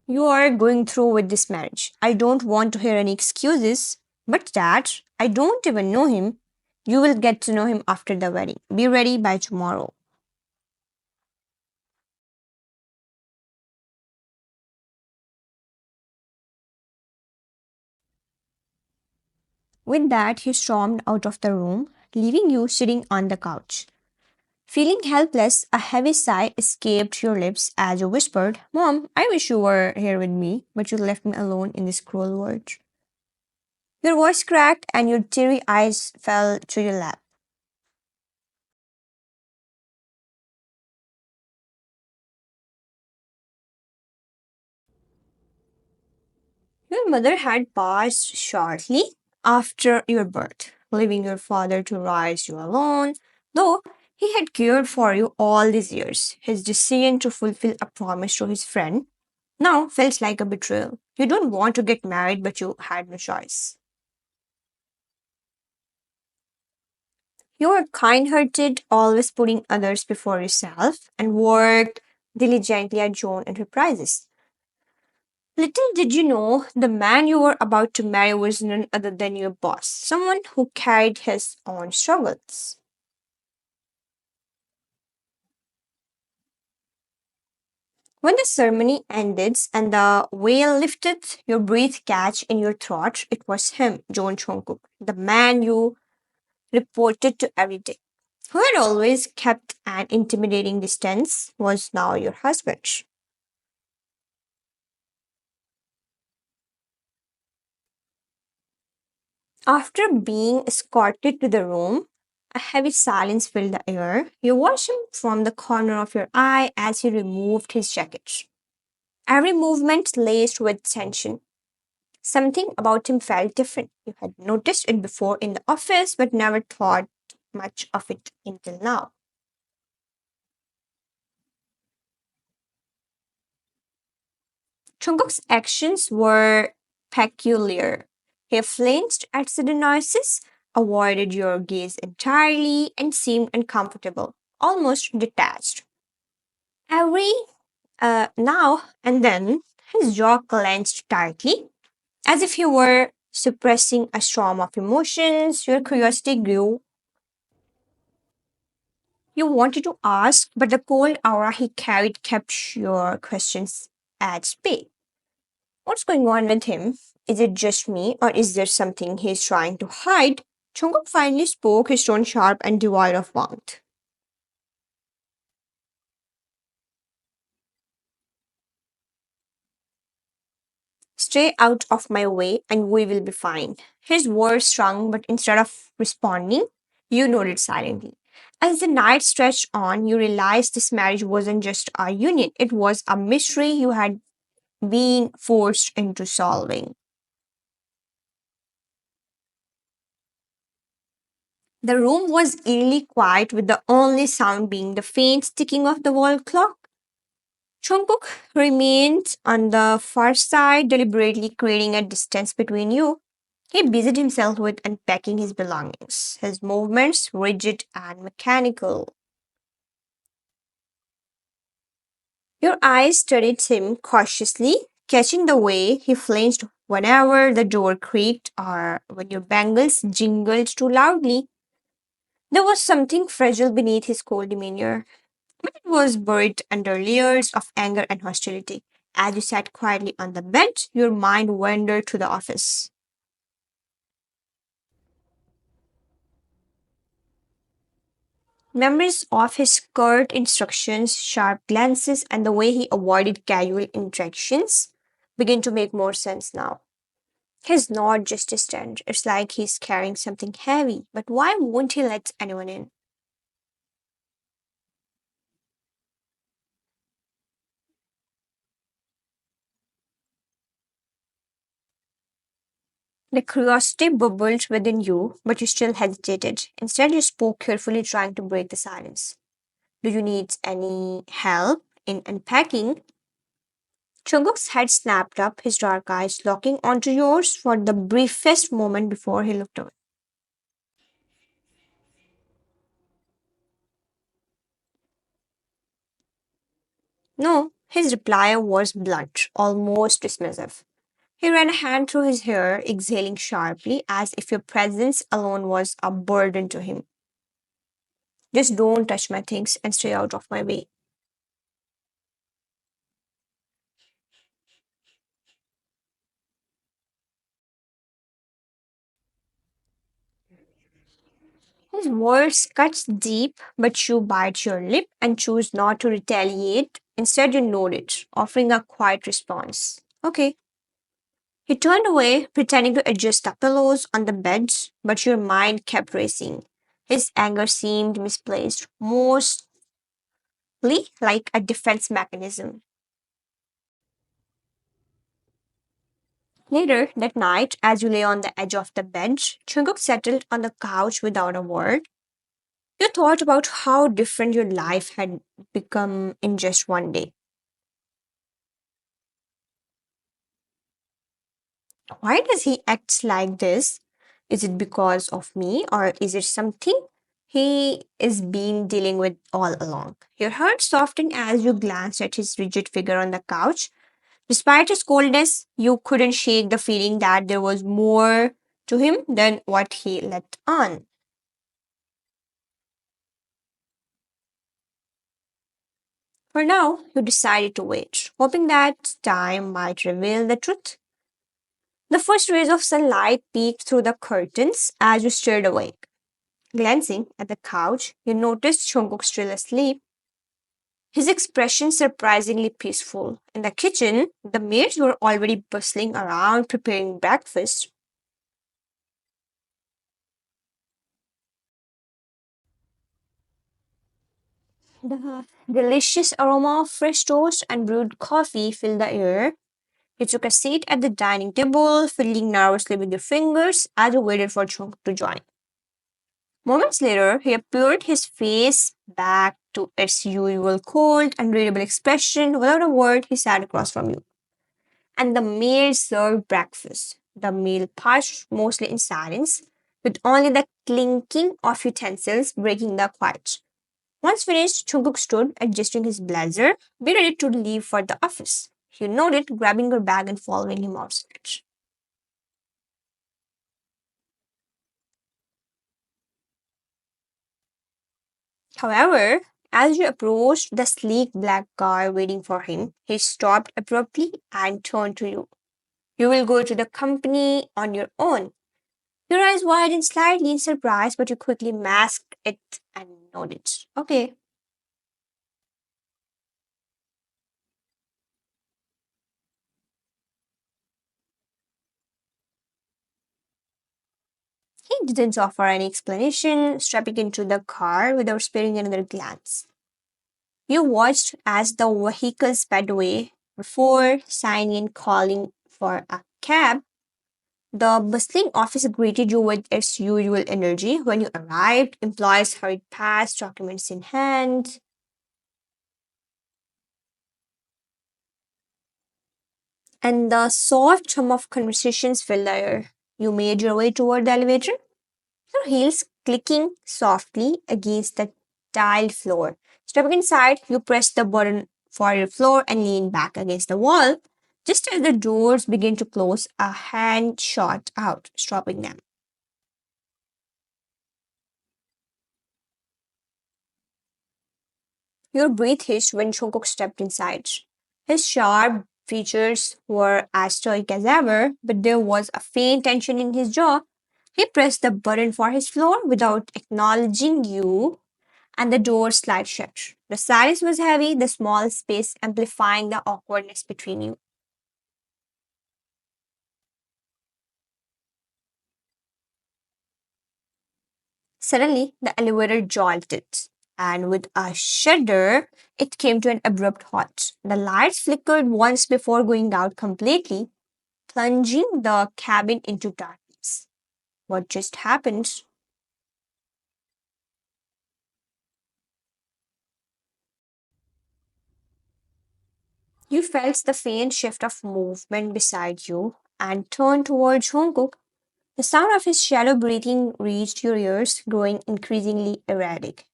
You are going through with this marriage. I don't want to hear any excuses. But Dad, I don't even know him. You will get to know him after the wedding. Be ready by tomorrow. With that, he stormed out of the room, leaving you sitting on the couch. Feeling helpless, a heavy sigh escaped your lips as you whispered, Mom, I wish you were here with me, but you left me alone in this cruel world. Your voice cracked and your teary eyes fell to your lap. Your mother had passed shortly after your birth, leaving your father to raise you alone, though he had cared for you all these years. His decision to fulfill a promise to his friend now felt like a betrayal. You don't want to get married, but you had no choice. You were kind hearted, always putting others before yourself, and worked diligently at Joan Enterprises. Little did you know the man you were about to marry was none other than your boss, someone who carried his own struggles. When the ceremony ended and the veil lifted, your breath catch in your throat, it was him, John Jungkook, the man you reported to every day, who had always kept an intimidating distance, was now your husband. After being escorted to the room, a heavy silence filled the air. You watched him from the corner of your eye as he removed his jacket. Every movement laced with tension. Something about him felt different. You had noticed it before in the office, but never thought much of it until now. Jungkook's actions were peculiar. He flinched at sudden noises, avoided your gaze entirely, and seemed uncomfortable, almost detached. Every now and then, his jaw clenched tightly, as if he were suppressing a storm of emotions. Your curiosity grew. You wanted to ask, but the cold aura he carried kept your questions at bay. What's going on with him? Is it just me, or is there something he's trying to hide? Jungkook finally spoke, his tone sharp and devoid of warmth. Stay out of my way and we will be fine. His words strung, but instead of responding, you nodded silently. As the night stretched on, you realized this marriage wasn't just a union, it was a mystery you had been forced into solving. The room was eerily quiet, with the only sound being the faint ticking of the wall clock. Jungkook remained on the far side, deliberately creating a distance between you. He busied himself with unpacking his belongings, his movements rigid and mechanical. Your eyes studied him cautiously, catching the way he flinched whenever the door creaked or when your bangles jingled too loudly. There was something fragile beneath his cold demeanor, but it was buried under layers of anger and hostility. As you sat quietly on the bed, your mind wandered to the office. Memories of his curt instructions, sharp glances, and the way he avoided casual interactions begin to make more sense now. He's not just distant, it's like he's carrying something heavy, but why won't he let anyone in? The curiosity bubbled within you, but you still hesitated. Instead, you spoke carefully, trying to break the silence. Do you need any help in unpacking? Chunguk's head snapped up, his dark eyes locking onto yours for the briefest moment before he looked away. No, His reply was blunt, almost dismissive. He ran a hand through his hair, exhaling sharply, as if your presence alone was a burden to him. Just don't touch my things and stay out of my way. His words cuts deep, but you bite your lip and choose not to retaliate. Instead, you nod it, offering a quiet response. Okay. He turned away, pretending to adjust the pillows on the bed, but your mind kept racing. His anger seemed misplaced, mostly like a defense mechanism. Later that night, as you lay on the edge of the bed, Jungkook settled on the couch without a word. You thought about how different your life had become in just one day. Why does he act like this? Is it because of me, or is it something he is been dealing with all along? Your heart softened as you glanced at his rigid figure on the couch. Despite his coldness, you couldn't shake the feeling that there was more to him than what he let on. For now, you decided to wait, hoping that time might reveal the truth. The first rays of sunlight peeked through the curtains as you stirred awake. Glancing at the couch, you noticed Jungkook still asleep, his expression surprisingly peaceful. In the kitchen, the maids were already bustling around preparing breakfast. The delicious aroma of fresh toast and brewed coffee filled the air. You took a seat at the dining table, fiddling nervously with your fingers as you waited for Jungkook to join. Moments later, he appeared, his face back to its usual cold, unreadable expression. Without a word, he sat across from you. And the maid served breakfast. The meal passed mostly in silence, with only the clinking of utensils breaking the quiet. Once finished, Jungkook stood, adjusting his blazer, be ready to leave for the office. You nodded, grabbing her bag and following him outside. However, as you approached the sleek black car waiting for him, he stopped abruptly and turned to you. You will go to the company on your own. Your eyes widened slightly in surprise, but you quickly masked it and nodded. Okay. He didn't offer any explanation, stepping into the car without sparing another glance. You watched as the vehicle sped away before signing and calling for a cab. The bustling office greeted you with its usual energy. When you arrived, employees hurried past, documents in hand, and the soft hum of conversations filled the air. You made your way toward the elevator, your heels clicking softly against the tiled floor. Stepping inside, you pressed the button for your floor and leaned back against the wall. Just as the doors began to close, a hand shot out, stopping them. Your breath hitched when Jungkook stepped inside. His sharp features were as stoic as ever, but there was a faint tension in his jaw. He pressed the button for his floor without acknowledging you, and the door slid shut. The silence was heavy, the small space amplifying the awkwardness between you. Suddenly, the elevator jolted, and with a shudder, it came to an abrupt halt. The lights flickered once before going out completely, plunging the cabin into darkness. What just happened? You felt the faint shift of movement beside you and turned towards Jungkook. The sound of his shallow breathing reached your ears, growing increasingly erratic.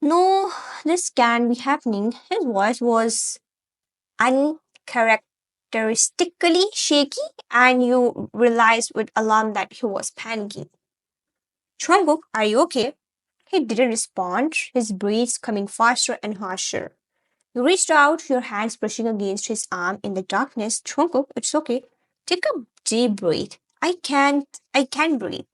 No, this can be happening. His voice was uncharacteristically shaky, and you realized with alarm that he was panicking. Jungkook, are you okay? He didn't respond, his breaths coming faster and harsher. You reached out, your hands brushing against his arm in the darkness. Jungkook, it's okay. Take a deep breath. I can't breathe.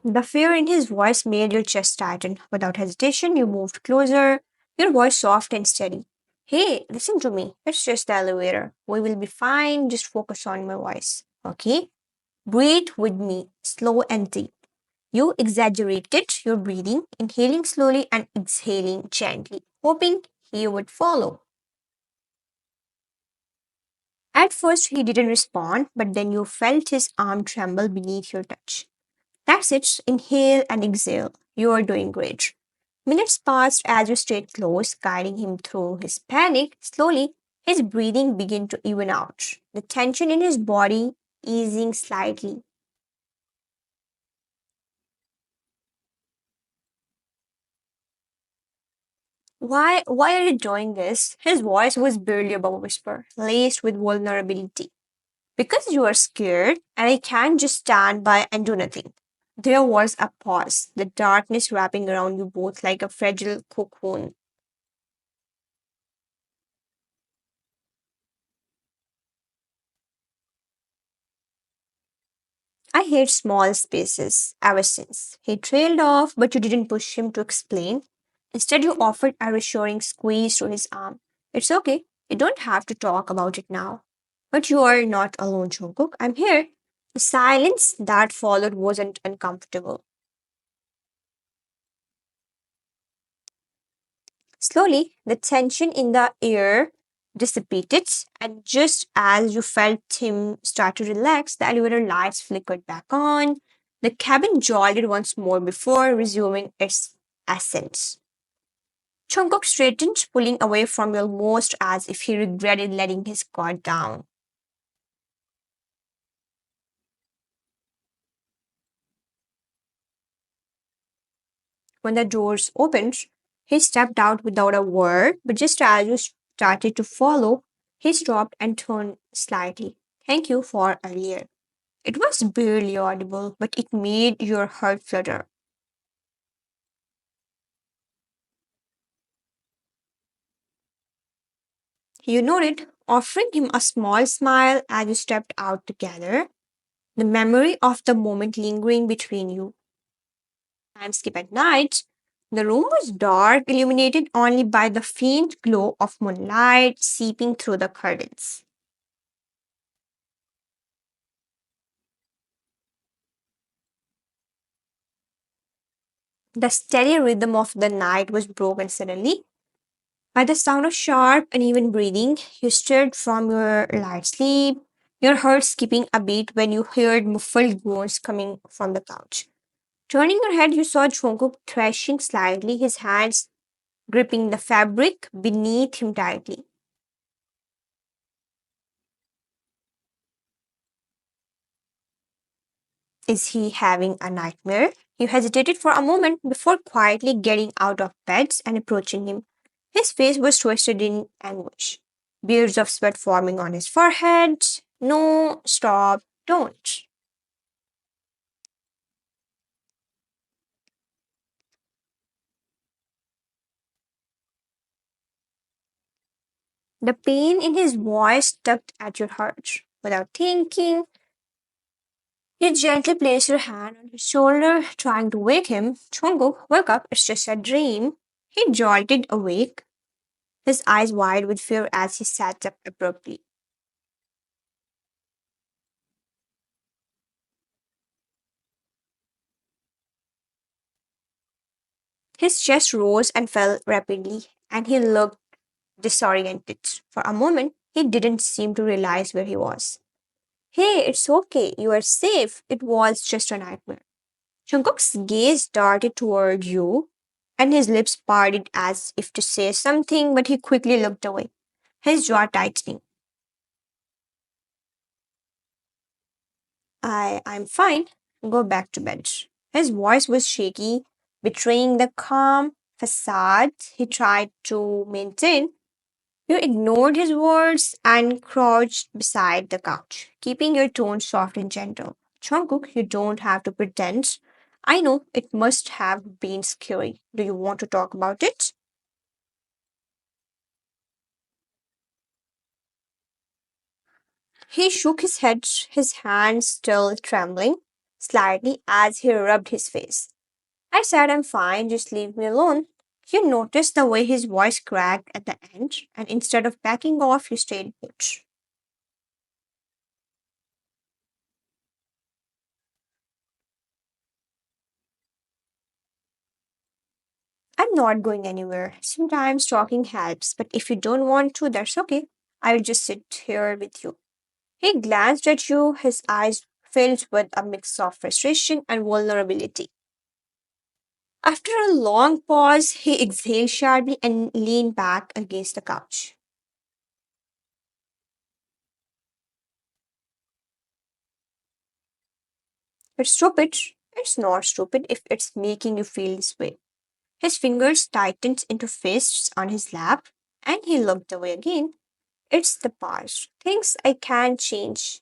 The fear in his voice made your chest tighten. Without hesitation, you moved closer, your voice soft and steady. Hey, listen to me. It's just the elevator. We will be fine. Just focus on my voice. Okay? Breathe with me, slow and deep. You exaggerated your breathing, inhaling slowly and exhaling gently, hoping he would follow. At first, he didn't respond, but then you felt his arm tremble beneath your touch. That's it. Inhale and exhale. You are doing great. Minutes passed as you stayed close, guiding him through his panic. Slowly, his breathing began to even out, the tension in his body easing slightly. Why are you doing this? His voice was barely above a whisper, laced with vulnerability. Because you are scared, and I can't just stand by and do nothing. There was a pause, the darkness wrapping around you both like a fragile cocoon. I hate small spaces ever since. He trailed off, but you didn't push him to explain. Instead, you offered a reassuring squeeze to his arm. It's okay. You don't have to talk about it now. But you are not alone, Jungkook. I'm here. The silence that followed wasn't uncomfortable. Slowly, the tension in the air dissipated, and just as you felt him start to relax, the elevator lights flickered back on. The cabin jolted once more before resuming its ascent. Chungkook straightened, pulling away from you almost as if he regretted letting his guard down. When the doors opened, he stepped out without a word, but just as you started to follow, he stopped and turned slightly. Thank you for earlier. It was barely audible, but it made your heart flutter. You nodded, offering him a small smile as you stepped out together, the memory of the moment lingering between you. Skip at night. The room was dark, illuminated only by the faint glow of moonlight seeping through the curtains. The steady rhythm of the night was broken suddenly by the sound of sharp, uneven breathing. You stirred from your light sleep, your heart skipping a beat when you heard muffled groans coming from the couch. Turning your head, you saw Jungkook thrashing slightly, his hands gripping the fabric beneath him tightly. Is he having a nightmare? You hesitated for a moment before quietly getting out of bed and approaching him. His face was twisted in anguish, beads of sweat forming on his forehead. No, stop, don't. The pain in his voice tugged at your heart. Without thinking, you gently placed your hand on his shoulder, trying to wake him. Chungo, wake up, it's just a dream. He jolted awake, his eyes wide with fear as he sat up abruptly. His chest rose and fell rapidly, and he looked disoriented. For a moment, he didn't seem to realize where he was. Hey, it's okay. You are safe. It was just a nightmare. Jungkook's gaze darted toward you, and his lips parted as if to say something, but he quickly looked away. his jaw tightening. I'm fine. Go back to bed. His voice was shaky, betraying the calm facade he tried to maintain. You ignored his words and crouched beside the couch, keeping your tone soft and gentle. Jungkook, you don't have to pretend. I know it must have been scary. Do you want to talk about it? He shook his head, his hands still trembling slightly as he rubbed his face. I said, I'm fine, just leave me alone. You noticed the way his voice cracked at the end, and instead of backing off, you stayed put. I'm not going anywhere. Sometimes talking helps, but if you don't want to, that's okay. I will just sit here with you. He glanced at you, his eyes filled with a mix of frustration and vulnerability. After a long pause, he exhaled sharply and leaned back against the couch. It's stupid. It's not stupid if it's making you feel this way. His fingers tightened into fists on his lap, and he looked away again. It's the past. Things I can't change.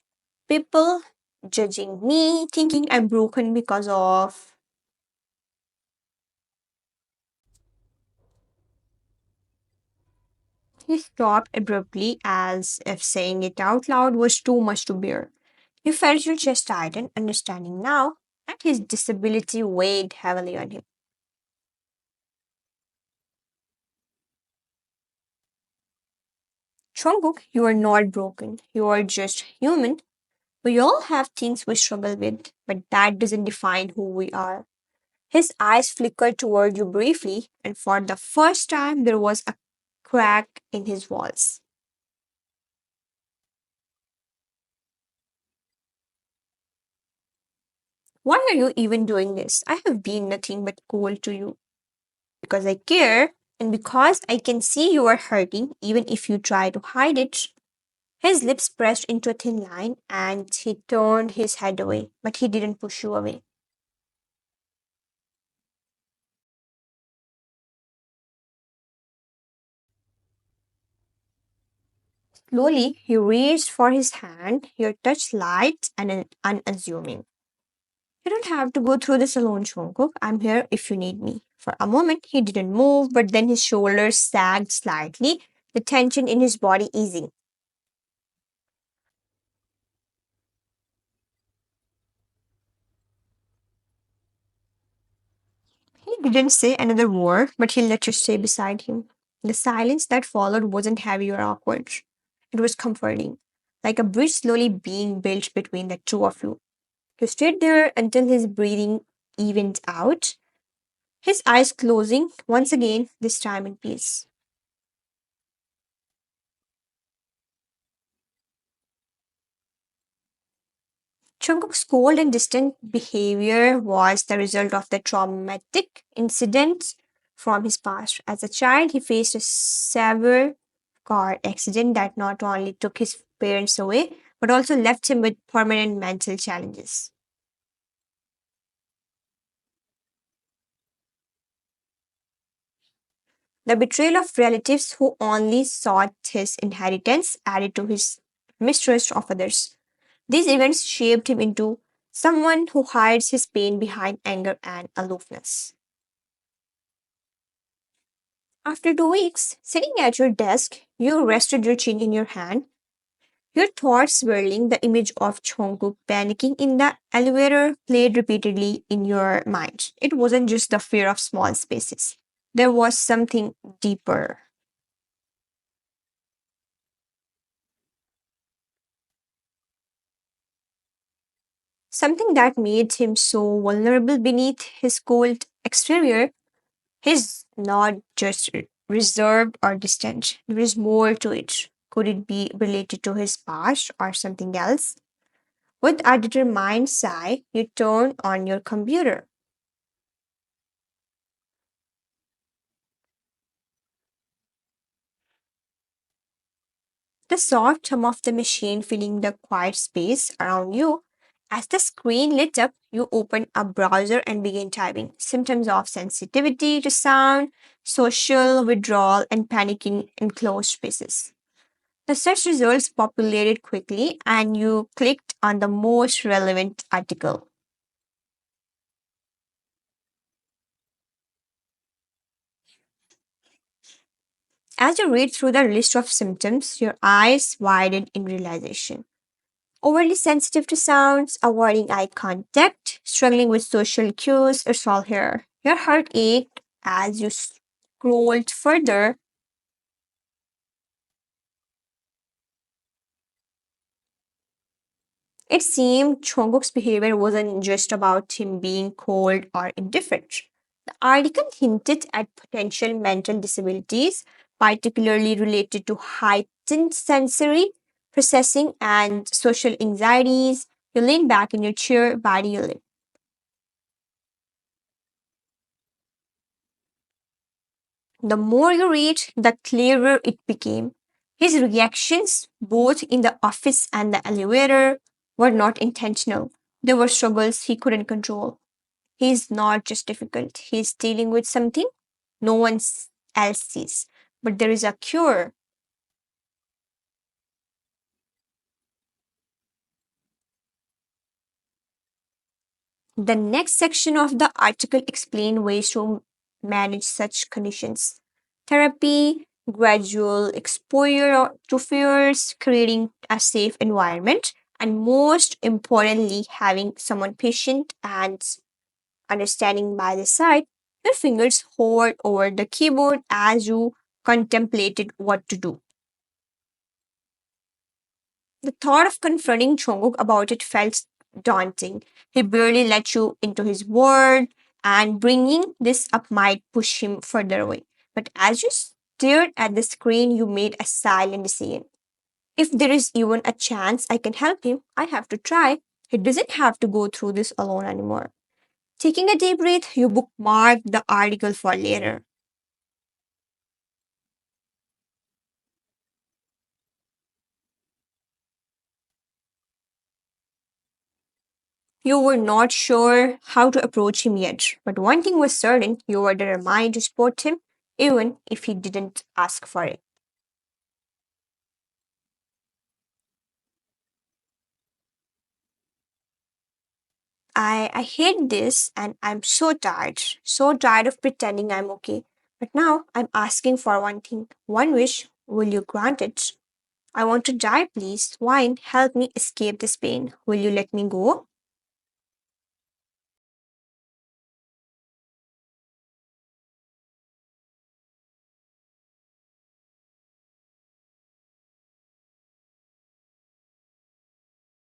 People judging me, thinking I'm broken because of. He stopped abruptly as if saying it out loud was too much to bear. You felt your chest tighten, understanding now that his disability weighed heavily on him. Chonguk, you are not broken. You are just human. We all have things we struggle with, but that doesn't define who we are. His eyes flickered toward you briefly, and for the first time there was a crack in his walls. Why are you even doing this? I have been nothing but cold to you. Because I care, and because I can see you are hurting, even if you try to hide it. His lips pressed into a thin line, and he turned his head away, but he didn't push you away. Slowly, he reached for his hand, your touch light and unassuming. You don't have to go through this alone, Jungkook. I'm here if you need me. For a moment, he didn't move, but then his shoulders sagged slightly, the tension in his body easing. He didn't say another word, but he let you stay beside him. The silence that followed wasn't heavy or awkward. It was comforting, like a bridge slowly being built between the two of you. You stayed there until his breathing evened out, his eyes closing once again, this time in peace. Jungkook's cold and distant behavior was the result of the traumatic incidents from his past. As a child, he faced a severe car accident that not only took his parents away, but also left him with permanent mental challenges. The betrayal of relatives who only sought his inheritance added to his mistrust of others. These events shaped him into someone who hides his pain behind anger and aloofness. After 2 weeks, sitting at your desk, you rested your chin in your hand, your thoughts swirling. The image of Jungkook panicking in the elevator played repeatedly in your mind. It wasn't just the fear of small spaces. There was something deeper. Something that made him so vulnerable beneath his cold exterior. He's not just reserved or distant. There is more to it. Could it be related to his past or something else? With a determined sigh, you turn on your computer. The soft hum of the machine filling the quiet space around you. As the screen lit up, you opened a browser and began typing symptoms of sensitivity to sound, social withdrawal, and panic in enclosed spaces. The search results populated quickly, and you clicked on the most relevant article. As you read through the list of symptoms, your eyes widened in realization. Overly sensitive to sounds, avoiding eye contact, struggling with social cues, it's all here. Your heart ached as you scrolled further. It seemed Jungkook's behavior wasn't just about him being cold or indifferent. The article hinted at potential mental disabilities, particularly related to heightened sensory processing and social anxieties. You lean back in your chair, body limp. The more you read, the clearer it became. His reactions, both in the office and the elevator, were not intentional. They were struggles he couldn't control. He's not just difficult, he's dealing with something no one else sees. But there is a cure. The next section of the article explains ways to manage such conditions. Therapy, gradual exposure to fears, creating a safe environment, and most importantly, having someone patient and understanding by the side. Your fingers hovered over the keyboard as you contemplated what to do. The thought of confronting Jungkook about it felt daunting. He barely let you into his world, and bringing this up might push him further away. But as you stared at the screen, you made a silent decision. If there is even a chance I can help him, I have to try. He doesn't have to go through this alone anymore. Taking a deep breath, you bookmarked the article for later. You were not sure how to approach him yet, but one thing was certain, you were determined to support him, even if he didn't ask for it. I hate this and I'm so tired of pretending I'm okay. But now I'm asking for one thing, one wish. Will you grant it? I want to die, please. Wine, help me escape this pain. Will you let me go?